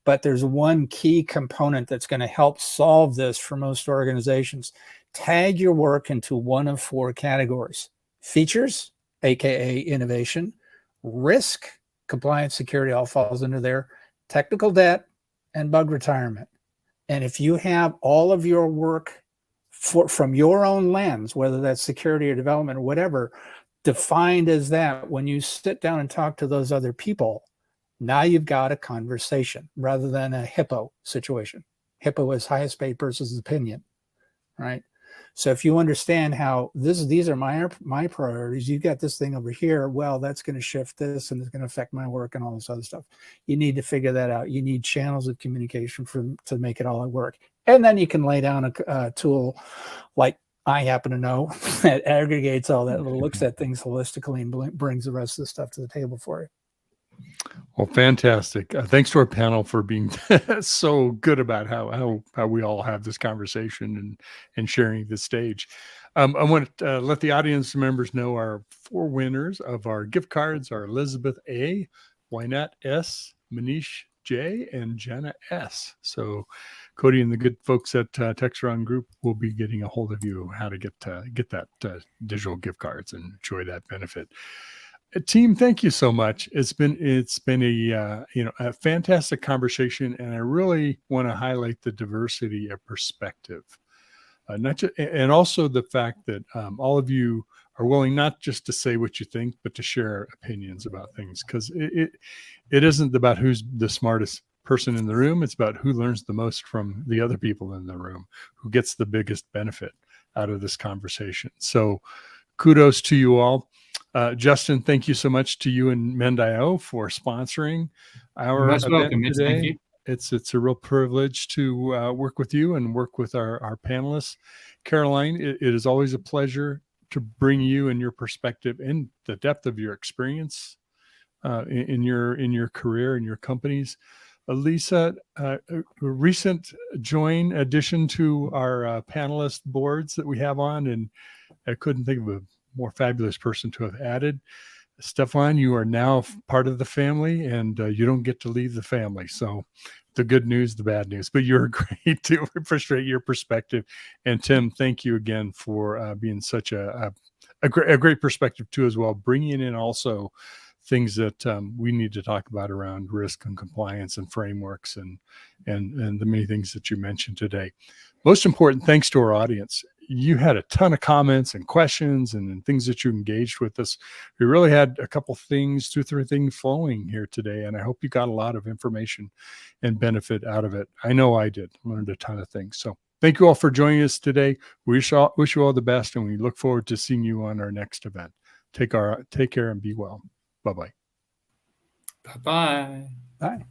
but there's one key component that's going to help solve this for most organizations. Tag your work into one of 4 categories: features, aka innovation; risk, compliance, security, all falls into there; technical debt; and bug retirement. And if you have all of your work from your own lens, whether that's security or development or whatever, defined as that, when you sit down and talk to those other people, now you've got a conversation rather than a hippo situation. Hippo is highest paid person's opinion, right? So if you understand how these are my priorities, you got this thing over here, well, that's going to shift this and it's going to affect my work and all this other stuff. You need to figure that out. You need channels of communication to make it all work. And then you can lay down a tool like I happen to know that aggregates all that, looks at things holistically and brings the rest of the stuff to the table for you. Well, fantastic. Thanks to our panel for being so good about how we all have this conversation and sharing the stage. I want to let the audience members know our 4 winners of our gift cards are Elizabeth A., Wynette S., Manish J., and Jenna S. So Cody and the good folks at Techstrong Group will be getting a hold of you how to get that digital gift cards and enjoy that benefit. Team, thank you so much. It's been a fantastic conversation, and I really want to highlight the diversity of perspective, and also the fact that all of you are willing not just to say what you think, but to share opinions about things. Because it isn't about who's the smartest person in the room; it's about who learns the most from the other people in the room, who gets the biggest benefit out of this conversation. So, kudos to you all. Justin, thank you so much to you and Mend.io for sponsoring our event welcome, today. Thank you. It's a real privilege to work with you and work with our panelists. Caroline, it is always a pleasure to bring you and your perspective and the depth of your experience in your career and your companies. Lisa, a recent addition to our panelist boards that we have on, and I couldn't think of a more fabulous person to have added. Stefan, you are now part of the family, and you don't get to leave the family. So the good news, the bad news, but you're great to appreciate your perspective. And Tim, thank you again for being such a great perspective too, as well, bringing in also things that we need to talk about around risk and compliance and frameworks and the many things that you mentioned today. Most important, thanks to our audience. You had a ton of comments and questions and things that you engaged with us. We really had a couple things, 2-3 things flowing here today, and I hope you got a lot of information and benefit out of it. I know I did. Learned a ton of things. So thank you all for joining us today. We wish you all the best, and we look forward to seeing you on our next event. Take care and be well. Bye-bye. Bye-bye. Bye.